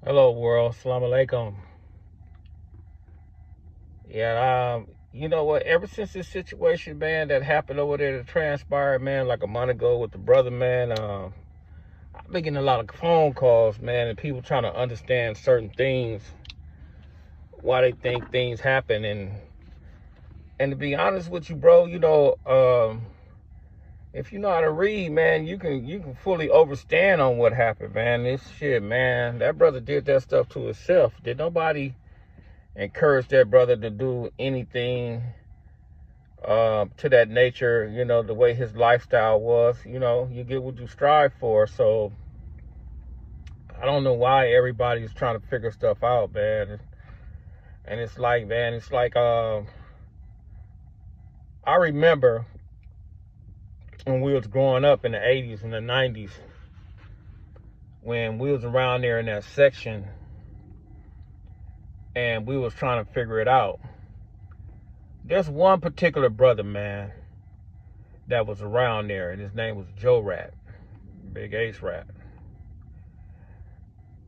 Hello, world. Assalamu alaikum. Yeah, you know what? Ever since this situation, man, that happened over there that transpired, man, like a month ago with the brother, man, I've been getting a lot of phone calls, man, and people trying to understand certain things, why they think things happen, and to be honest with you, bro, if you know how to read, man, you can fully understand on what happened, man. This shit, man, that brother did that stuff to himself. Did nobody encourage that brother to do anything to that nature, the way his lifestyle was. You get what you strive for. So I don't know why everybody's trying to figure stuff out, man. And it's like, man, I remember when we was growing up in the 80s and the 90s, when we was around there in that section and we was trying to figure it out. There's one particular brother, man, that was around there, and his name was Joe Rat, Big Ace Rat.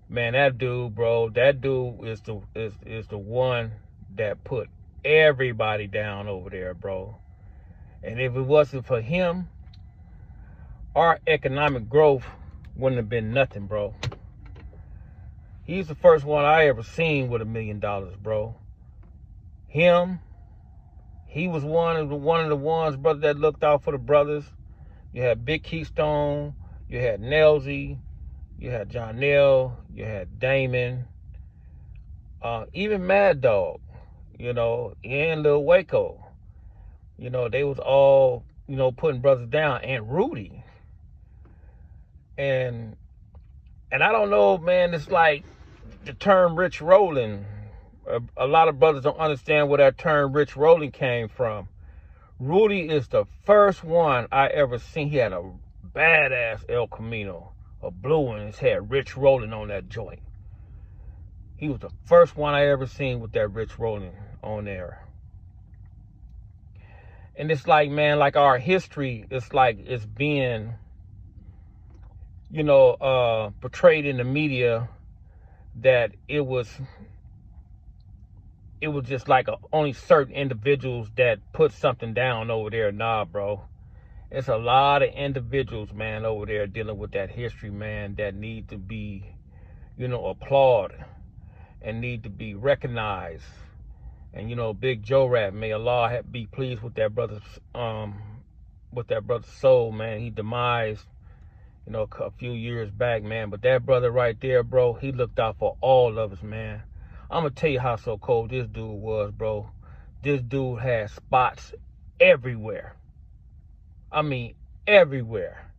Man, that dude, bro, that dude is the one that put everybody down over there, bro. And if it wasn't for him, our economic growth wouldn't have been nothing, bro. He's the first one I ever seen with $1 million, bro. Him, he was one of the ones, brother, that looked out for the brothers. You had Big Keystone, you had Nelsy, you had John Nell, you had Damon, even Mad Dog, and Lil Waco. They was all, putting brothers down, and Rudy. And I don't know, man, it's like the term Rich Rollin. A lot of brothers don't understand where that term Rich Rollin came from. Rudy is the first one I ever seen. He had a badass El Camino, a blue one. His head, Rich Rollin on that joint. He was the first one I ever seen with that Rich Rollin on there. And it's like, man, like our history, it's like it's being, portrayed in the media that it was just like only certain individuals that put something down over there. Nah, bro. It's a lot of individuals, man, over there dealing with that history, man, that need to be, applauded and need to be recognized. And, Big Joe Rat, may Allah be pleased with that brother's soul, man. He demised, a few years back, man. But that brother right there, bro, he looked out for all of us, man. I'm going to tell you how so cold this dude was, bro. This dude had spots everywhere. I mean, everywhere.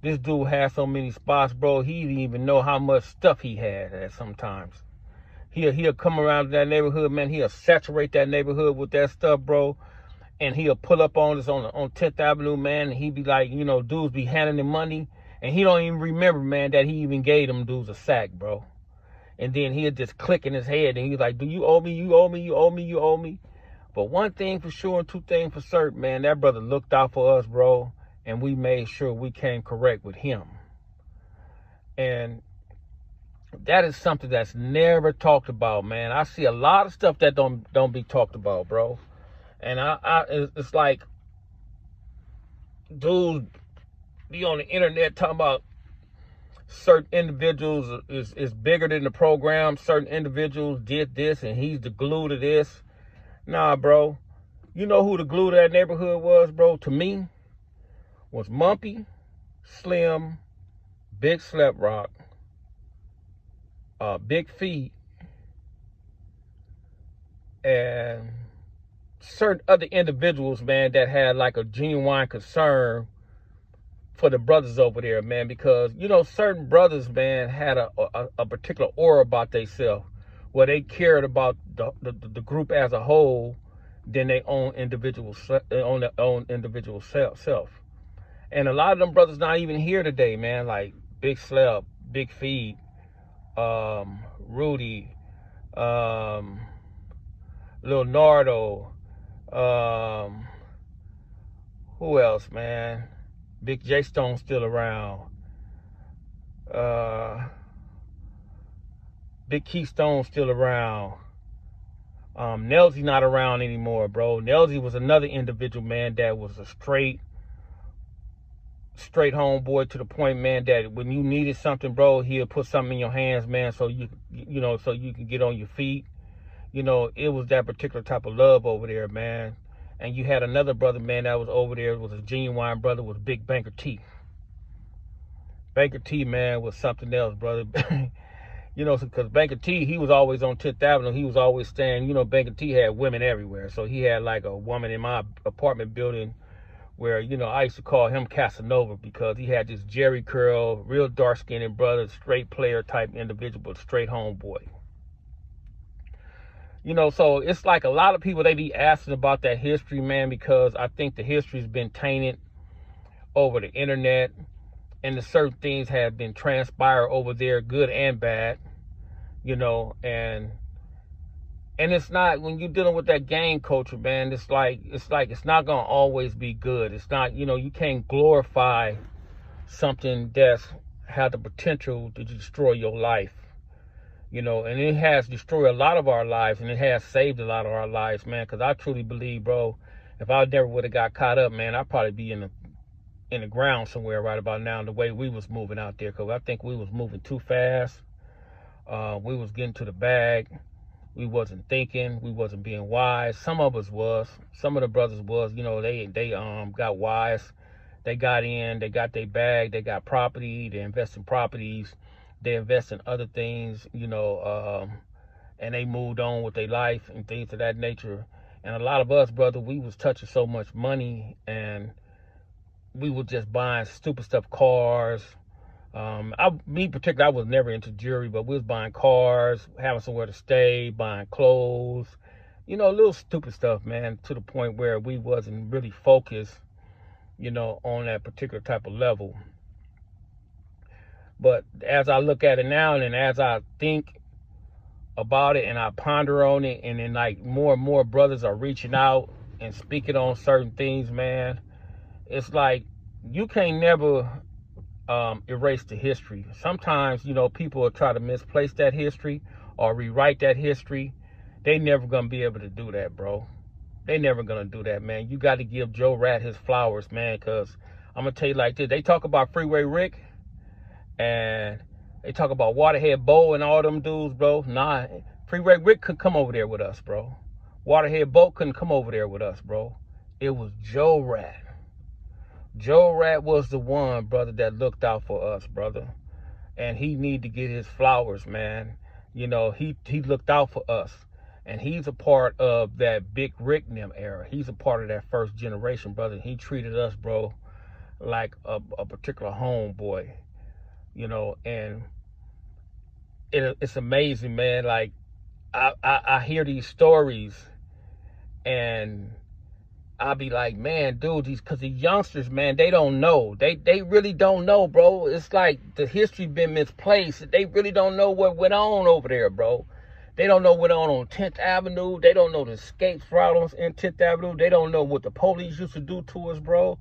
This dude had so many spots, bro, he didn't even know how much stuff he had at sometimes. He'll come around that neighborhood, man. He'll saturate that neighborhood with that stuff, bro. And he'll pull up on us on 10th Avenue, man. And he be like, dudes be handing him money. And he don't even remember, man, that he even gave them dudes a sack, bro. And then he'll just click in his head and he's like, do you owe me? You owe me? You owe me? You owe me? But one thing for sure and two things for certain, man, that brother looked out for us, bro. And we made sure we came correct with him. And that is something that's never talked about, man. I see a lot of stuff that don't be talked about, bro. And it's like, dudes be on the internet talking about certain individuals is bigger than the program. Certain individuals did this and he's the glue to this. Nah, bro. You know who the glue to that neighborhood was, bro? To me, was Mumpy, Slim, Big Slep Rock, Big Feet, and certain other individuals, man, that had like a genuine concern for the brothers over there, man, because, certain brothers, man, had a particular aura about themselves where they cared about the group as a whole than their own individual self. And a lot of them brothers not even here today, man, like Big Slep, Big Feet, Rudy, Lil Nardo, who else, man? Big J Stone's still around. Big Keystone still around. Nelsy not around anymore, bro. Nelsy was another individual, man, that was a straight homeboy, to the point, man, that when you needed something, bro, he'll put something in your hands, man, so you can get on your feet. It was that particular type of love over there, man. And you had another brother, man, that was over there, was a genuine brother, was Big Banker T. Banker T, man, was something else, brother. Because Banker T, he was always on 10th Avenue. He was always staying, Banker T had women everywhere. So he had like a woman in my apartment building where, I used to call him Casanova, because he had this Jerry curl, real dark-skinned brother, straight player type individual, but straight homeboy. So it's like a lot of people, they be asking about that history, man, because I think the history's been tainted over the internet, and the certain things have been transpired over there, good and bad, and it's not, when you're dealing with that gang culture, man, it's not gonna always be good. It's not, you can't glorify something that's had the potential to destroy your life. And it has destroyed a lot of our lives, and it has saved a lot of our lives, man, because I truly believe, bro, if I never would have got caught up, man, I'd probably be in the ground somewhere right about now, the way we was moving out there, because I think we was moving too fast. We was getting to the bag. We wasn't thinking. We wasn't being wise. Some of us was. Some of the brothers was, they got wise. They got in. They got their bag. They got property. They invest in properties. They invest in other things, and they moved on with their life and things of that nature. And a lot of us, brother, we was touching so much money, and we were just buying stupid stuff, cars. Me particularly, I was never into jewelry, but we was buying cars, having somewhere to stay, buying clothes, little stupid stuff, man, to the point where we wasn't really focused, on that particular type of level. But as I look at it now, and as I think about it and I ponder on it, and then like more and more brothers are reaching out and speaking on certain things, man, it's like you can't never erase the history. Sometimes, people will try to misplace that history or rewrite that history. They never gonna be able to do that, bro. They never gonna do that, man. You got to give Joe Rat his flowers, man, because I'm gonna tell you like this. They talk about Freeway Rick, and they talk about Waterhead Bo and all them dudes, bro. Nah, Freeway Rick couldn't come over there with us, bro. Waterhead Bo couldn't come over there with us, bro. It was Joe Rat. Joe Rat was the one, brother, that looked out for us, brother. And he need to get his flowers, man. He looked out for us. And he's a part of that Big Rick and them era. He's a part of that first generation, brother. He treated us, bro, like a particular homeboy. And it's amazing, man. Like, I hear these stories, and I'll be like, man, dude, because the youngsters, man, they don't know. They really don't know, bro. It's like the history been misplaced. They really don't know what went on over there, bro. They don't know what went on 10th Avenue. They don't know the escape route on 10th Avenue. They don't know what the police used to do to us, bro.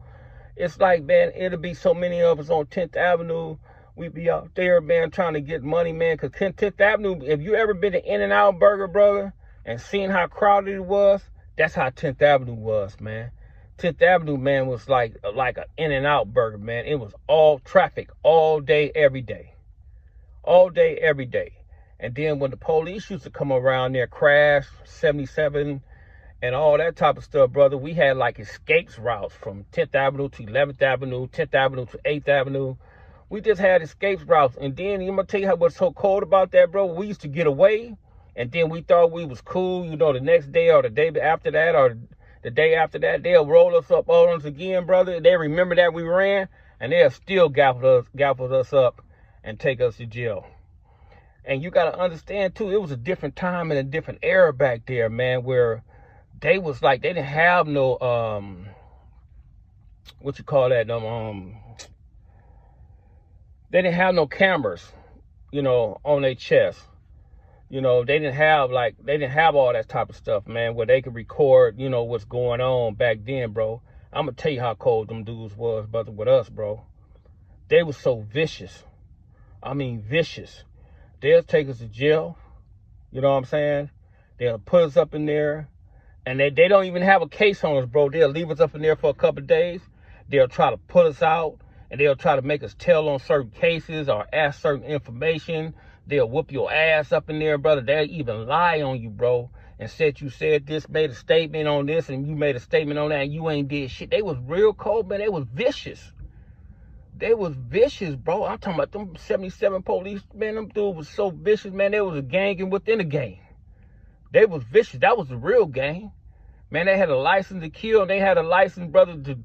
It's like, man, it'll be so many of us on 10th Avenue. We be out there, man, trying to get money, man. Because 10th Avenue, if you ever been to In-N-Out Burger, brother, and seen how crowded it was, that's how 10th Avenue was, man. 10th Avenue, man, was like an In-N-Out Burger, man. It was all traffic all day, every day. All day, every day. And then when the police used to come around there, crash, 77, and all that type of stuff, brother, we had like escapes routes from 10th Avenue to 11th Avenue, 10th Avenue to 8th Avenue. We just had escape routes. And then, I'm going to tell you what's so cold about that, bro. We used to get away, and then we thought we was cool, the next day or the day after that or the day after that, they'll roll us up on us again, brother. They remember that we ran, and they'll still gaffle us up and take us to jail. And you got to understand, too, it was a different time and a different era back there, man, where they was like, they didn't have no, they didn't have no cameras, on their chest. They didn't have all that type of stuff, man, where they could record, what's going on back then, bro. I'm going to tell you how cold them dudes was, brother, with us, bro. They was so vicious. I mean, vicious. They'll take us to jail. You know what I'm saying? They'll put us up in there, and they don't even have a case on us, bro. They'll leave us up in there for a couple of days. They'll try to put us out, and they'll try to make us tell on certain cases or ask certain information. They'll whoop your ass up in there, brother. They'll even lie on you, bro, and said you said this, made a statement on this, and you made a statement on that, and you ain't did shit. They was real cold, man. They was vicious. They was vicious, bro. I'm talking about them 77 police, man. Them dudes was so vicious, man. They was a gang within a gang. They was vicious. That was the real gang. Man, they had a license to kill. They had a license, brother,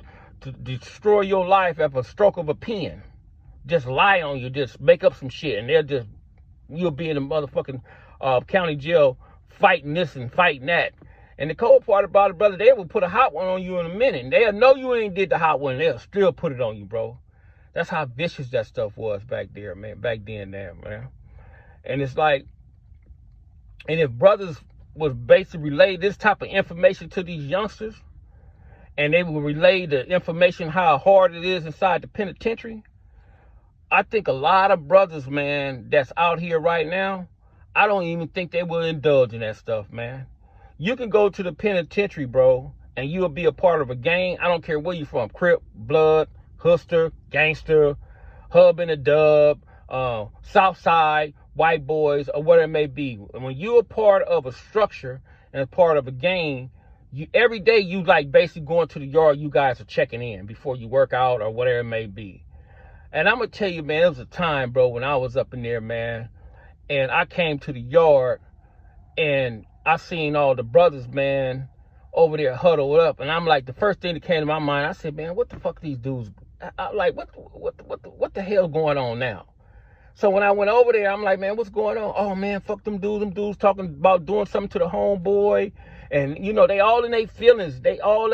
to destroy your life at a stroke of a pen. Just lie on you. Just make up some shit. And you'll be in the motherfucking county jail fighting this and fighting that. And the cold part about it, brother, they will put a hot one on you in a minute. And they'll know you ain't did the hot one. They'll still put it on you, bro. That's how vicious that stuff was back there, man. Back then, man. And it's like, and if brothers was basically relay this type of information to these youngsters, and they will relay the information how hard it is inside the penitentiary, I think a lot of brothers, man, that's out here right now, I don't even think they will indulge in that stuff, man. You can go to the penitentiary, bro, and you'll be a part of a gang. I don't care where you're from, Crip, Blood, Hustler, Gangster, Hub and a Dub, South Side, White Boys, or whatever it may be. When you're a part of a structure and a part of a gang, every day you like basically going to the yard, you guys are checking in before you work out or whatever it may be. And I'm going to tell you, man, it was a time, bro, when I was up in there, man, and I came to the yard and I seen all the brothers, man, over there huddled up. And I'm like, the first thing that came to my mind, I said, man, what the fuck these dudes? I like, what the hell going on now? So when I went over there, I'm like, man, what's going on? Oh, man, fuck them dudes talking about doing something to the homeboy. And, you know, they all in their feelings. They all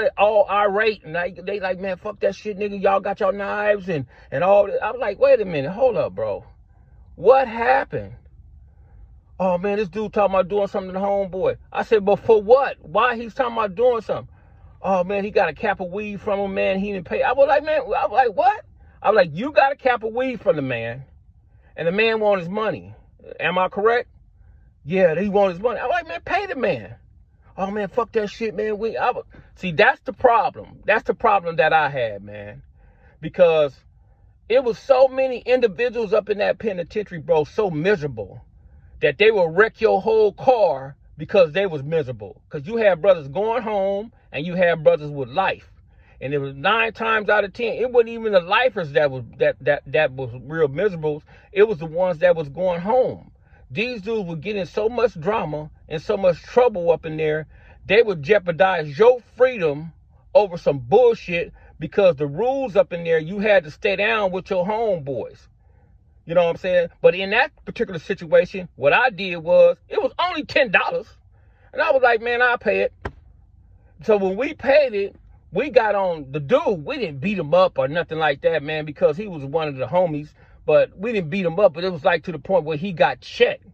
irate. And they like, man, fuck that shit, nigga. Y'all got your knives and all that. I was like, wait a minute. Hold up, bro. What happened? Oh, man, this dude talking about doing something to the homeboy. I said, but for what? Why he's talking about doing something? Oh, man, he got a cap of weed from him, man. He didn't pay. I was like, what? I was like, you got a cap of weed from the man, and the man want his money. Am I correct? Yeah, he want his money. I was like, man, pay the man. Oh, man, fuck that shit, man. See, that's the problem. That's the problem that I had, man. Because it was so many individuals up in that penitentiary, bro, so miserable that they will wreck your whole car because they was miserable. Because you had brothers going home and you had brothers with life. And it was 9 times out of 10, it wasn't even the lifers that was real miserable. It was the ones that was going home. These dudes were getting so much drama and so much trouble up in there, they would jeopardize your freedom over some bullshit because the rules up in there, you had to stay down with your homeboys. You know what I'm saying? But in that particular situation, what I did was, it was only $10. And I was like, man, I'll pay it. So when we paid it, we got on the dude. We didn't beat him up or nothing like that, man, because he was one of the homies. But we didn't beat him up, but it was like to the point where he got checked.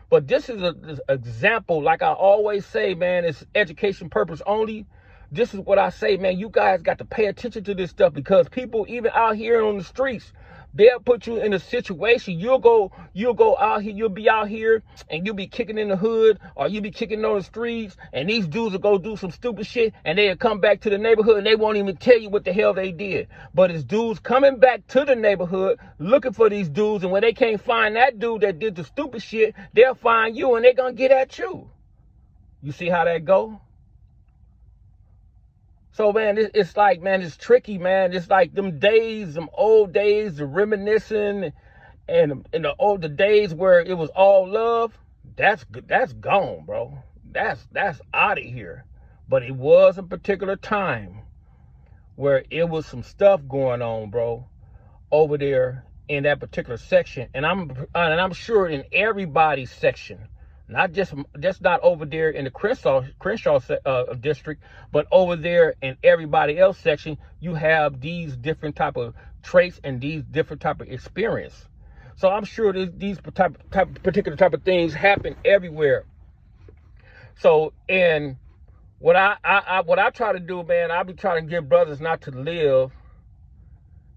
But this is an example, like I always say, man, it's education purpose only. This is what I say, man, you guys got to pay attention to this stuff because people, even out here on the streets, they'll put you in a situation. You'll go out here, you'll be out here and you'll be kicking in the hood or you'll be kicking on the streets and these dudes will go do some stupid shit and they'll come back to the neighborhood and they won't even tell you what the hell they did. But it's dudes coming back to the neighborhood looking for these dudes, and when they can't find that dude that did the stupid shit, they'll find you and they're gonna get at you. You see how that go? So, man, it's like, man, it's tricky, man. It's like them days, them old days, the reminiscing and in the older days where it was all love, that's gone, bro. That's out of here. But it was a particular time where it was some stuff going on, bro, over there in that particular section. And I'm sure in everybody's section, not just not over there in the Crenshaw district, but over there in everybody else section, you have these different type of traits and these different type of experience. So I'm sure these particular type of things happen everywhere. So, and what I try to do, man, I be trying to get brothers not to live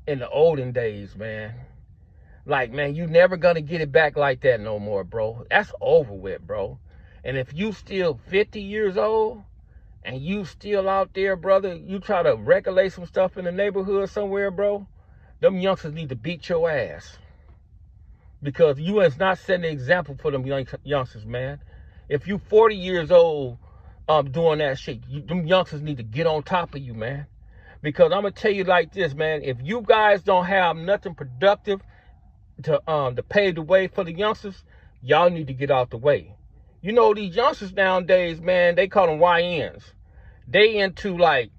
in the olden days, man. Like, man, you never gonna get it back like that no more, bro. That's over with, bro. And if you still 50 years old and you still out there, brother, you try to regulate some stuff in the neighborhood somewhere, bro, them youngsters need to beat your ass. Because you is not setting an example for them youngsters, man. If you 40 years old doing that shit, them youngsters need to get on top of you, man. Because I'm going to tell you like this, man. If you guys don't have nothing productive to pave the way for the youngsters, y'all need to get out the way. You know, these youngsters nowadays, man, they call them YNs. They into, like,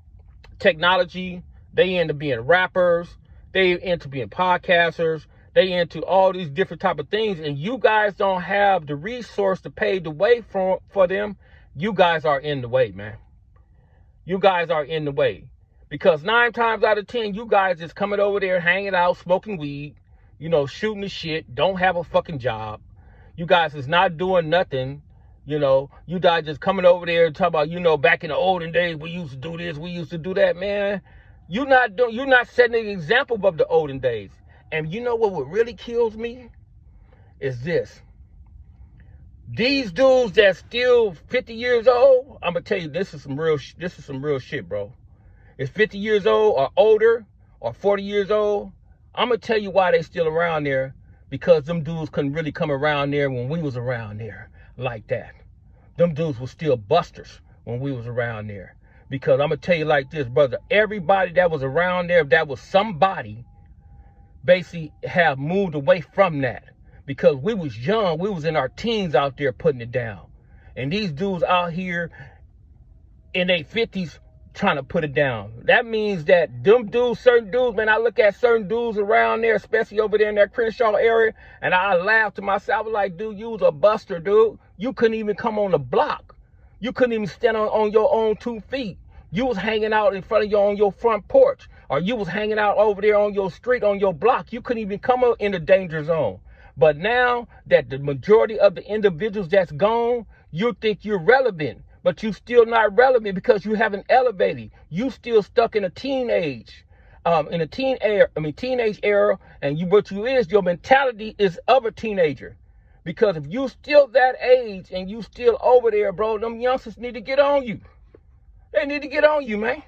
technology. They into being rappers. They into being podcasters. They into all these different type of things. And you guys don't have the resource to pave the way for them. You guys are in the way, man. You guys are in the way. Because 9 times out of 10, you guys is coming over there, hanging out, smoking weed, you know, shooting the shit, don't have a fucking job. You guys is not doing nothing. You know, you guys just coming over there and talking about, you know, back in the olden days, we used to do this, we used to do that, man. You're not setting an example of the olden days. And you know what really kills me? Is this. These dudes that's still 50 years old, I'm gonna tell you, this is some real shit, bro. It's 50 years old or older or 40 years old. I'm gonna tell you why they still around there. Because them dudes couldn't really come around there when we was around there like that. Them dudes were still busters when we was around there. Because I'm going to tell you like this, brother. Everybody that was around there, that was somebody, basically have moved away from that. Because we was young. We was in our teens out there putting it down. And these dudes out here in their 50s trying to put it down. That means that them dudes, certain dudes, man, I look at certain dudes around there, especially over there in that Crenshaw area, and I laugh to myself. I was like, dude, you was a buster, dude. You couldn't even come on the block. You couldn't even stand on your own 2 feet. You was hanging out in front of on your front porch, or you was hanging out over there on your street, on your block. You couldn't even come up in the danger zone. But now that the majority of the individuals that's gone, you think you're relevant. But you still not relevant because you haven't elevated. You still stuck in a teenage, teenage era, and your mentality is of a teenager. Because if you still that age and you still over there, bro, them youngsters need to get on you. They need to get on you, man.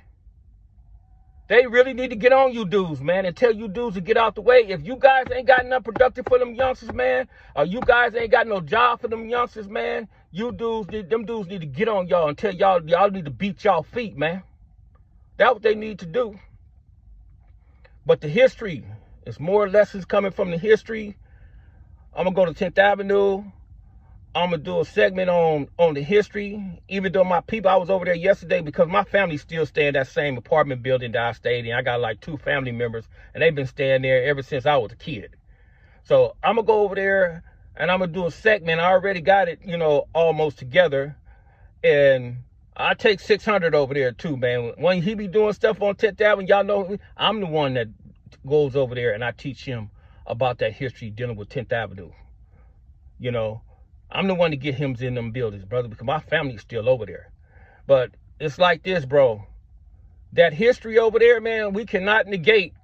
They really need to get on you dudes, man, and tell you dudes to get out the way. If you guys ain't got nothing productive for them youngsters, man, or you guys ain't got no job for them youngsters, man, them dudes need to get on y'all and tell y'all need to beat y'all feet, man. That's what they need to do. But the history, it's more lessons coming from the history. I'm going to go to 10th Avenue. I'm going to do a segment on the history. Even though my people, I was over there yesterday because my family still stay in that same apartment building that I stayed in. I got like 2 family members, and they've been staying there ever since I was a kid. So I'm going to go over there, and I'm going to do a segment. I already got it, you know, almost together. And I take 600 over there, too, man. When he be doing stuff on 10th Avenue, y'all know I'm the one that goes over there, and I teach him about that history dealing with 10th Avenue. You know, I'm the one to get him in them buildings, brother, because my family's still over there. But it's like this, bro. That history over there, man, we cannot negate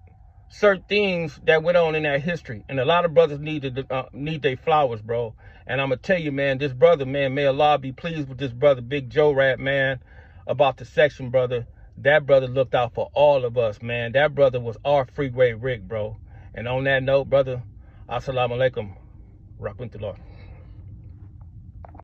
certain things that went on in that history. And a lot of brothers need their flowers, bro. And I'm going to tell you, man, this brother, man, may Allah be pleased with this brother, Big Joe Rat, man, about the section, brother. That brother looked out for all of us, man. That brother was our freeway Rick, bro. And on that note, brother, assalamu alaikum. Rahmatullah.